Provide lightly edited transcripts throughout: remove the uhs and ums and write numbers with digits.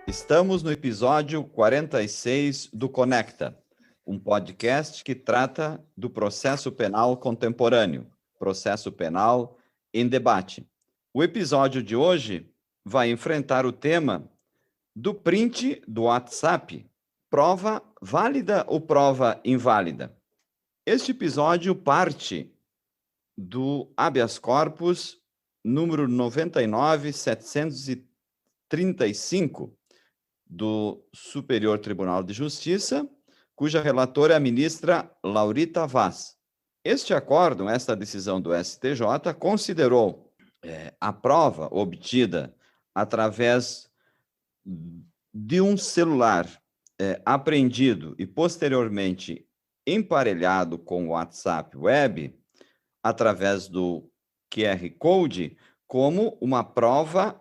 Estamos no episódio 46 do Conecta, um podcast que trata do processo penal contemporâneo, processo penal em debate. O episódio de hoje vai enfrentar o tema do print do WhatsApp, prova válida ou prova inválida. Este episódio parte do habeas corpus número 99.735, do Superior Tribunal de Justiça, cuja relatora é a ministra Laurita Vaz. Este acórdão, esta decisão do STJ, considerou a prova obtida através de um celular apreendido e posteriormente emparelhado com o WhatsApp Web, através do QR Code, como uma prova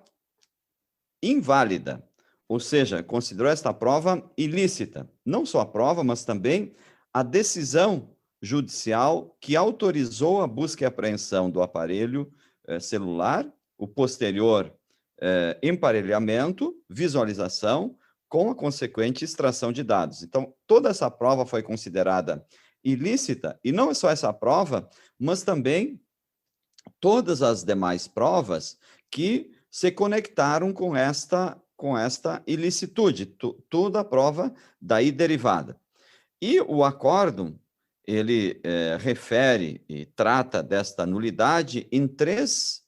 inválida. Ou seja, considerou esta prova ilícita. Não só a prova, mas também a decisão judicial que autorizou a busca e apreensão do aparelho celular, o posterior emparelhamento, visualização, com a consequente extração de dados. Então, toda essa prova foi considerada ilícita, e não é só essa prova, mas também todas as demais provas que se conectaram com esta ilicitude, toda a prova daí derivada. E o acórdão, ele refere e trata desta nulidade em três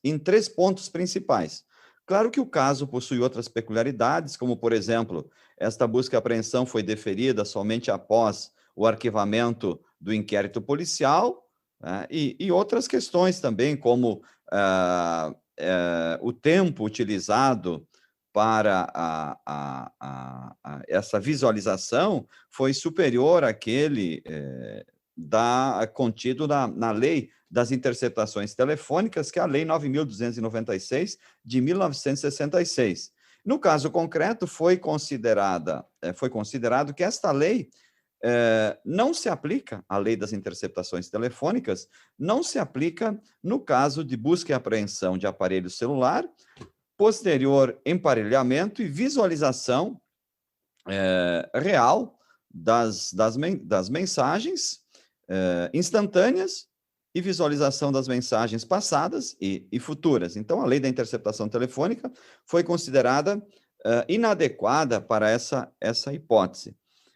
pontos principais. Claro que o caso possui outras peculiaridades, como, por exemplo, esta busca e apreensão foi deferida somente após o arquivamento do inquérito policial, né, e outras questões também, como o tempo utilizado para essa visualização foi superior àquele contido na lei das interceptações telefônicas, que é a Lei 9.296, de 1966. No caso concreto, foi considerado que esta lei não se aplica, a lei das interceptações telefônicas, não se aplica no caso de busca e apreensão de aparelho celular, posterior emparelhamento e visualização real das mensagens instantâneas e visualização das mensagens passadas e futuras. Então, a lei da interceptação telefônica foi considerada inadequada para essa hipótese.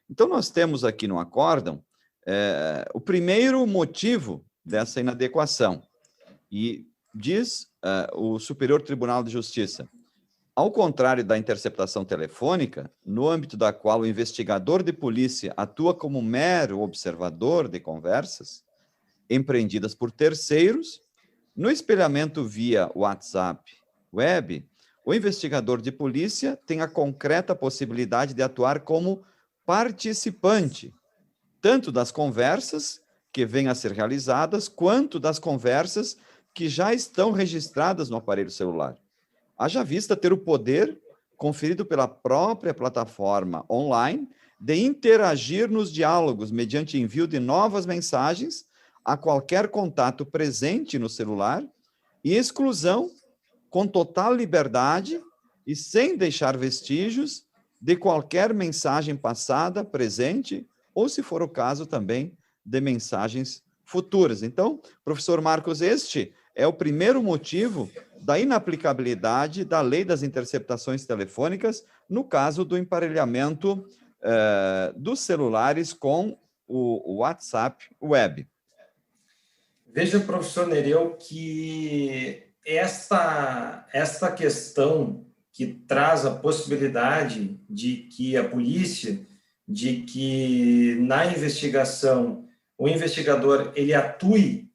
Então, nós temos aqui no acórdão o primeiro motivo dessa inadequação, e diz o Superior Tribunal de Justiça: ao contrário da interceptação telefônica, no âmbito da qual o investigador de polícia atua como mero observador de conversas empreendidas por terceiros, no espelhamento via WhatsApp Web, o investigador de polícia tem a concreta possibilidade de atuar como participante, tanto das conversas que vêm a ser realizadas, quanto das conversas que já estão registradas no aparelho celular. Haja vista ter o poder conferido pela própria plataforma online de interagir nos diálogos mediante envio de novas mensagens a qualquer contato presente no celular e exclusão com total liberdade e sem deixar vestígios de qualquer mensagem passada, presente, ou, se for o caso, também de mensagens futuras. Então, professor Marcos, este é o primeiro motivo da inaplicabilidade da lei das interceptações telefônicas no caso do emparelhamento dos celulares com o WhatsApp Web. Veja, professor Nereu, que esta questão que traz a possibilidade de que a polícia, de que na investigação o investigador ele atue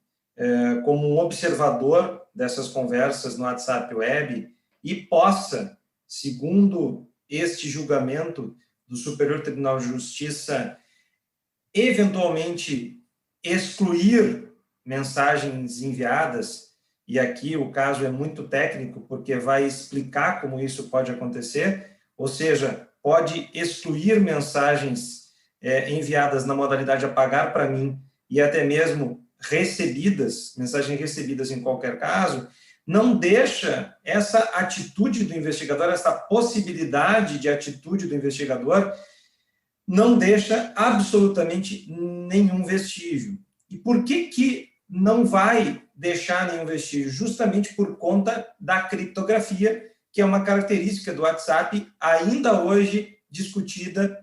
como um observador dessas conversas no WhatsApp Web e possa, segundo este julgamento do Superior Tribunal de Justiça, eventualmente excluir mensagens enviadas, e aqui o caso é muito técnico, porque vai explicar como isso pode acontecer, ou seja, pode excluir mensagens enviadas na modalidade apagar para mim, e até mesmo recebidas, mensagens recebidas em qualquer caso, não deixa essa atitude do investigador, essa possibilidade de atitude do investigador, não deixa absolutamente nenhum vestígio. E por que não vai deixar nenhum vestígio? Justamente por conta da criptografia, que é uma característica do WhatsApp ainda hoje discutida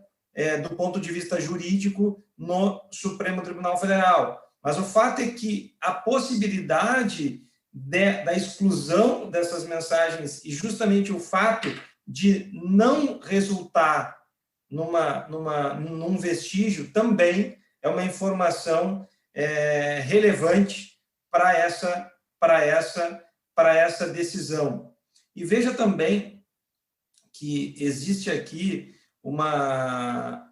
do ponto de vista jurídico no Supremo Tribunal Federal. Mas o fato é que a possibilidade da exclusão dessas mensagens e justamente o fato de não resultar num vestígio também é uma informação relevante para essa decisão. E veja também que existe aqui uma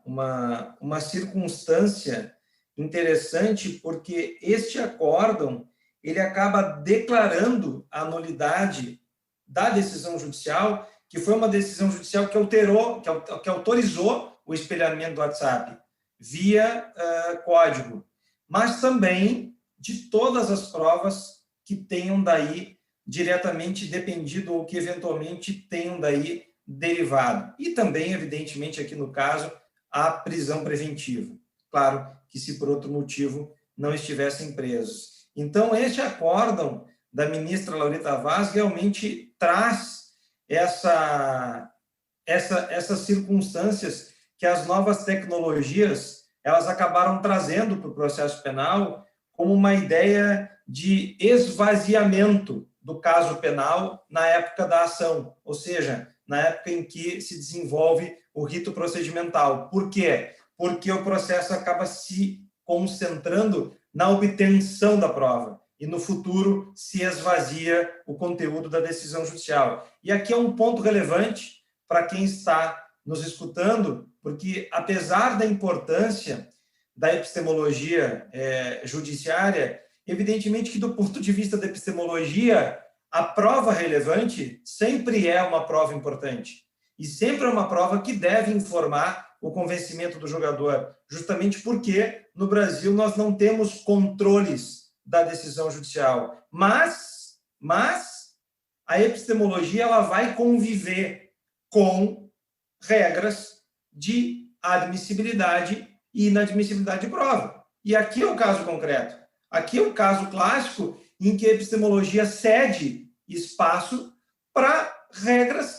circunstância interessante, porque este acórdão ele acaba declarando a nulidade da decisão judicial, que foi uma decisão judicial que autorizou o espelhamento do WhatsApp via código, mas também de todas as provas que tenham daí diretamente dependido ou que eventualmente tenham daí derivado. E também, evidentemente, aqui no caso, a prisão preventiva. Claro que se por outro motivo não estivessem presos. Então, este acórdão da ministra Laurita Vaz realmente traz essas circunstâncias que as novas tecnologias elas acabaram trazendo para o processo penal como uma ideia de esvaziamento do caso penal na época da ação, ou seja, na época em que se desenvolve o rito procedimental. Por quê? Porque o processo acaba se concentrando na obtenção da prova e no futuro se esvazia o conteúdo da decisão judicial. E aqui é um ponto relevante para quem está nos escutando, porque apesar da importância da epistemologia judiciária, evidentemente que do ponto de vista da epistemologia, a prova relevante sempre é uma prova importante e sempre é uma prova que deve informar o convencimento do julgador, justamente porque no Brasil nós não temos controles da decisão judicial, mas a epistemologia ela vai conviver com regras de admissibilidade e inadmissibilidade de prova. E aqui é o caso concreto. Aqui é o caso clássico em que a epistemologia cede espaço para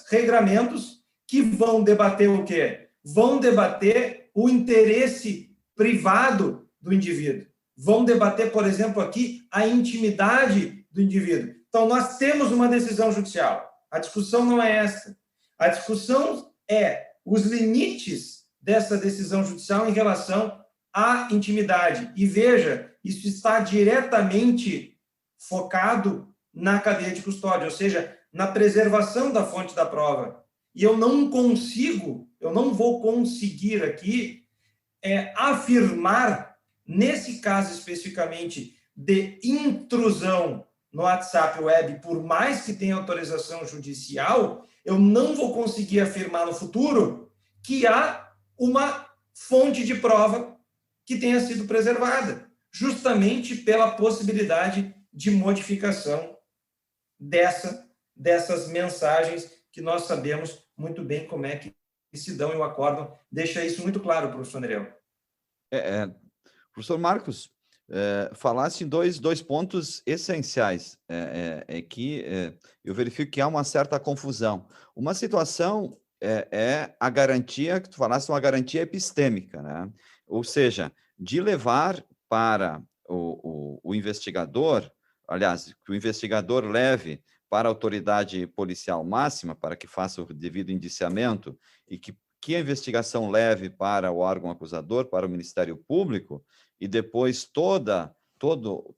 regramentos que vão debater o quê? Vão debater o interesse privado do indivíduo. Vão debater, por exemplo, aqui a intimidade do indivíduo. Então, nós temos uma decisão judicial. A discussão não é essa. A discussão é os limites dessa decisão judicial em relação à intimidade. E veja, isso está diretamente focado na cadeia de custódia, ou seja, na preservação da fonte da prova. E eu não vou conseguir aqui afirmar, nesse caso especificamente, de intrusão no WhatsApp Web, por mais que tenha autorização judicial, eu não vou conseguir afirmar no futuro que há uma fonte de prova que tenha sido preservada, justamente pela possibilidade de modificação dessas mensagens que nós sabemos muito bem como é que se dão, e o acórdão deixa isso muito claro, professor Nereu. Professor Marcos, falasse em dois pontos essenciais, que eu verifico que há uma certa confusão. Uma situação é a garantia, que tu falaste, uma garantia epistêmica, né? Ou seja, de levar para o investigador, aliás, que o investigador leve para a autoridade policial máxima, para que faça o devido indiciamento, e que a investigação leve para o órgão acusador, para o Ministério Público, e depois todo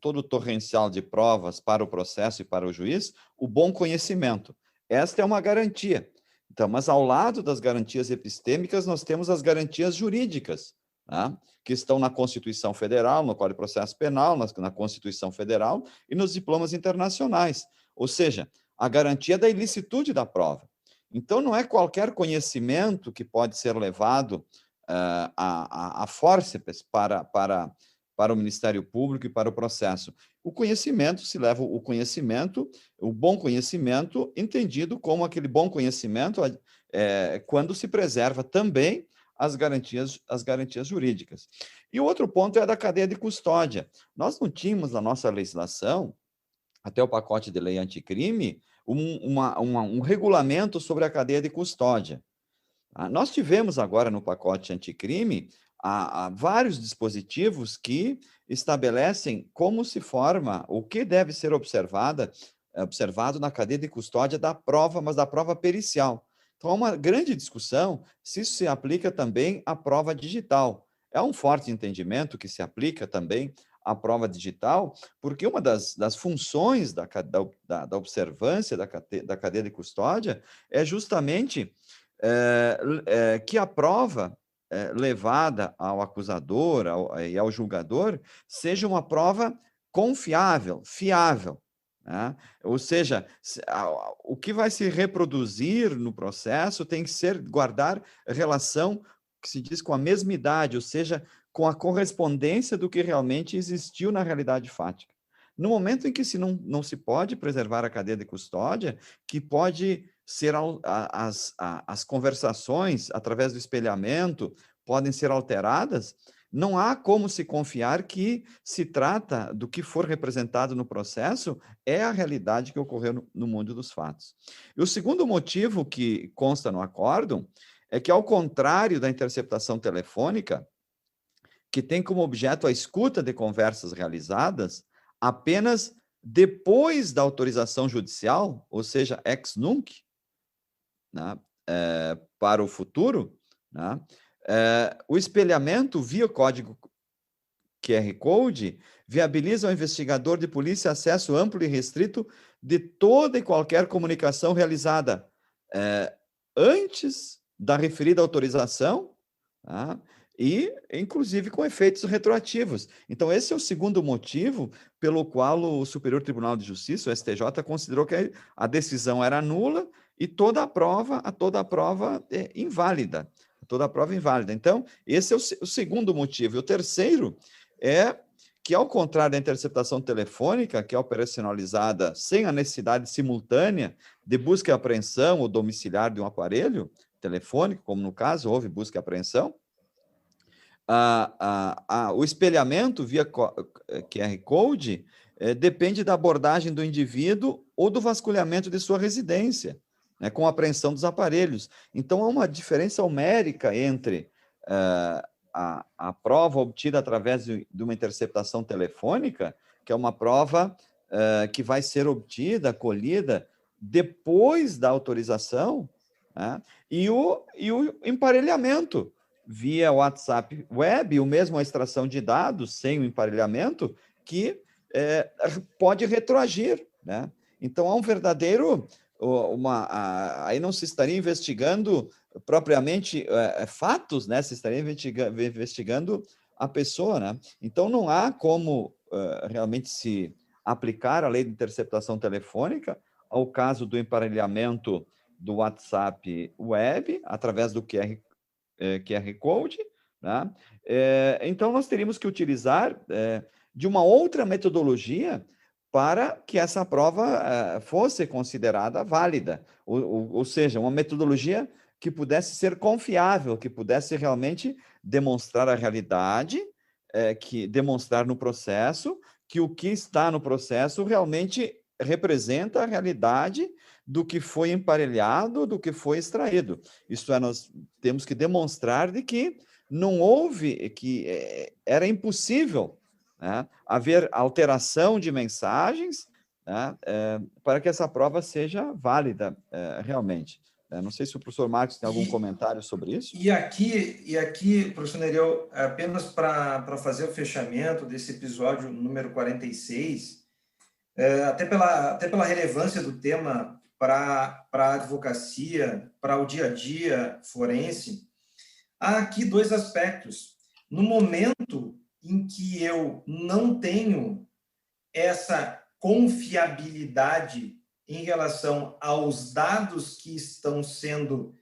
o torrencial de provas para o processo e para o juiz, o bom conhecimento. Esta é uma garantia. Então, mas ao lado das garantias epistêmicas, nós temos as garantias jurídicas, né, que estão na Constituição Federal, no Código de Processo Penal, na Constituição Federal e nos diplomas internacionais. Ou seja, a garantia da ilicitude da prova. Então, não é qualquer conhecimento que pode ser levado a fórceps para para o Ministério Público e para o processo. O conhecimento se leva o conhecimento, o bom conhecimento, entendido como aquele bom conhecimento quando se preserva também as garantias jurídicas. E o outro ponto é a da cadeia de custódia. Nós não tínhamos na nossa legislação, até o pacote de lei anticrime, um regulamento sobre a cadeia de custódia. Nós tivemos agora no pacote anticrime vários dispositivos que estabelecem como se forma, o que deve ser observado na cadeia de custódia da prova, mas da prova pericial. Então, há uma grande discussão se isso se aplica também à prova digital. É um forte entendimento que se aplica também à prova digital, porque uma das funções da observância da cadeia de custódia é justamente que a prova levada ao acusador e ao julgador seja uma prova confiável, fiável. Né? Ou seja, o que vai se reproduzir no processo tem que guardar relação, que se diz, com a mesma idade, ou seja, com a correspondência do que realmente existiu na realidade fática. No momento em que não se pode preservar a cadeia de custódia, que pode ser as conversações através do espelhamento podem ser alteradas, não há como se confiar que se trata do que for representado no processo é a realidade que ocorreu no mundo dos fatos. E o segundo motivo que consta no acórdão é que, ao contrário da interceptação telefônica, que tem como objeto a escuta de conversas realizadas apenas depois da autorização judicial, ou seja, ex nunc, né, para o futuro, né, o espelhamento via código QR Code viabiliza ao investigador de polícia acesso amplo e restrito de toda e qualquer comunicação realizada antes da referida autorização, tá? E, inclusive, com efeitos retroativos. Então, esse é o segundo motivo pelo qual o Superior Tribunal de Justiça, o STJ, considerou que a decisão era nula e toda a prova é inválida. Toda a prova inválida. Então, esse é o segundo motivo. E o terceiro é que, ao contrário da interceptação telefônica, que é operacionalizada sem a necessidade simultânea de busca e apreensão ou domiciliar de um aparelho telefônico, como no caso houve busca e apreensão, o espelhamento via QR Code depende da abordagem do indivíduo ou do vasculhamento de sua residência, né, com a apreensão dos aparelhos. Então, há uma diferença homérica entre a prova obtida através de uma interceptação telefônica, que é uma prova que vai ser obtida, colhida, depois da autorização, né, e o emparelhamento via WhatsApp Web, ou mesmo a extração de dados sem o emparelhamento, que pode retroagir, né? Então, há um verdadeiro... aí não se estaria investigando propriamente fatos, né? Se estaria investigando a pessoa, né? Então, não há como realmente se aplicar a lei de interceptação telefônica ao caso do emparelhamento do WhatsApp Web, através do QR Code, né? Então, nós teríamos que utilizar de uma outra metodologia para que essa prova fosse considerada válida, ou seja, uma metodologia que pudesse ser confiável, que pudesse realmente demonstrar a realidade, demonstrar no processo que o que está no processo realmente representa a realidade do que foi emparelhado, do que foi extraído. Isto é, nós temos que demonstrar de que não houve, que era impossível, né, haver alteração de mensagens, né, para que essa prova seja válida realmente. Não sei se o professor Marcos tem algum comentário sobre isso. E aqui, professor Nereu, apenas para fazer o fechamento desse episódio número 46, até pela relevância do tema para a advocacia, para o dia a dia forense, há aqui dois aspectos. No momento em que eu não tenho essa confiabilidade em relação aos dados que estão sendo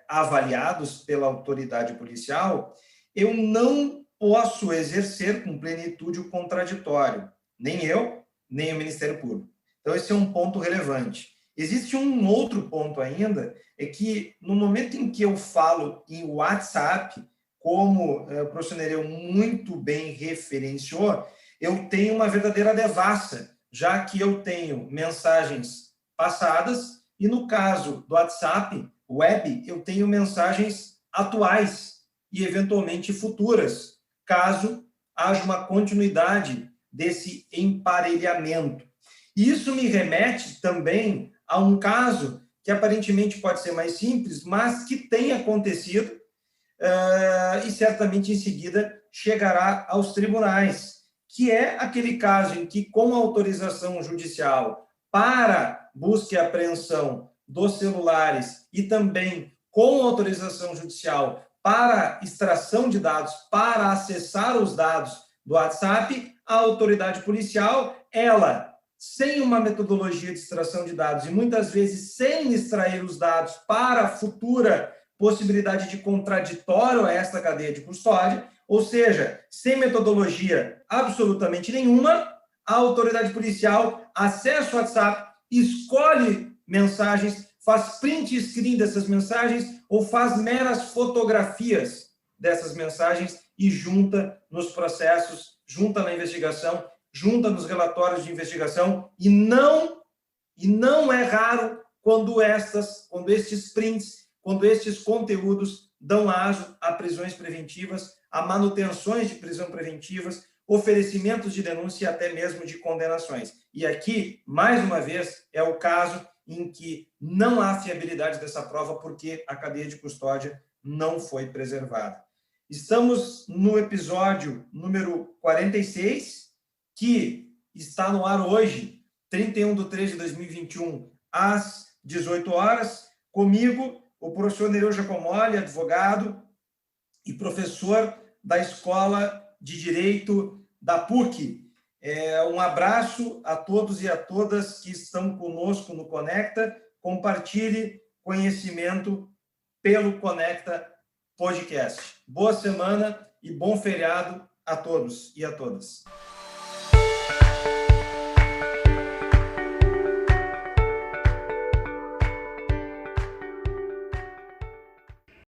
avaliados pela autoridade policial, eu não posso exercer com plenitude o contraditório. Nem eu, nem o Ministério Público. Então, esse é um ponto relevante. Existe um outro ponto ainda, é que no momento em que eu falo em WhatsApp, como o professor Nereu muito bem referenciou, eu tenho uma verdadeira devassa, já que eu tenho mensagens passadas e, no caso do WhatsApp web, eu tenho mensagens atuais e, eventualmente, futuras, caso haja uma continuidade desse emparelhamento. E isso me remete também a um caso que aparentemente pode ser mais simples, mas que tem acontecido e certamente em seguida chegará aos tribunais, que é aquele caso em que, com autorização judicial para busca e apreensão dos celulares e também com autorização judicial para extração de dados, para acessar os dados do WhatsApp, a autoridade policial, ela, sem uma metodologia de extração de dados e muitas vezes sem extrair os dados para futura possibilidade de contraditório a esta cadeia de custódia, ou seja, sem metodologia absolutamente nenhuma, a autoridade policial acessa o WhatsApp, escolhe mensagens, faz print screen dessas mensagens ou faz meras fotografias dessas mensagens e junta nos processos, junta na investigação, junta nos relatórios de investigação e não é raro quando estes prints, quando estes conteúdos dão aso a prisões preventivas, a manutenções de prisão preventivas, oferecimentos de denúncia e até mesmo de condenações. E aqui, mais uma vez, é o caso em que não há fiabilidade dessa prova porque a cadeia de custódia não foi preservada. Estamos no episódio número 46, que está no ar hoje, 31/3/2021, às 18 horas, comigo, o professor Nereu Giacomoli, advogado e professor da Escola de Direito da PUC. Um abraço a todos e a todas que estão conosco no Conecta. Compartilhe conhecimento pelo Conecta Podcast. Boa semana e bom feriado a todos e a todas.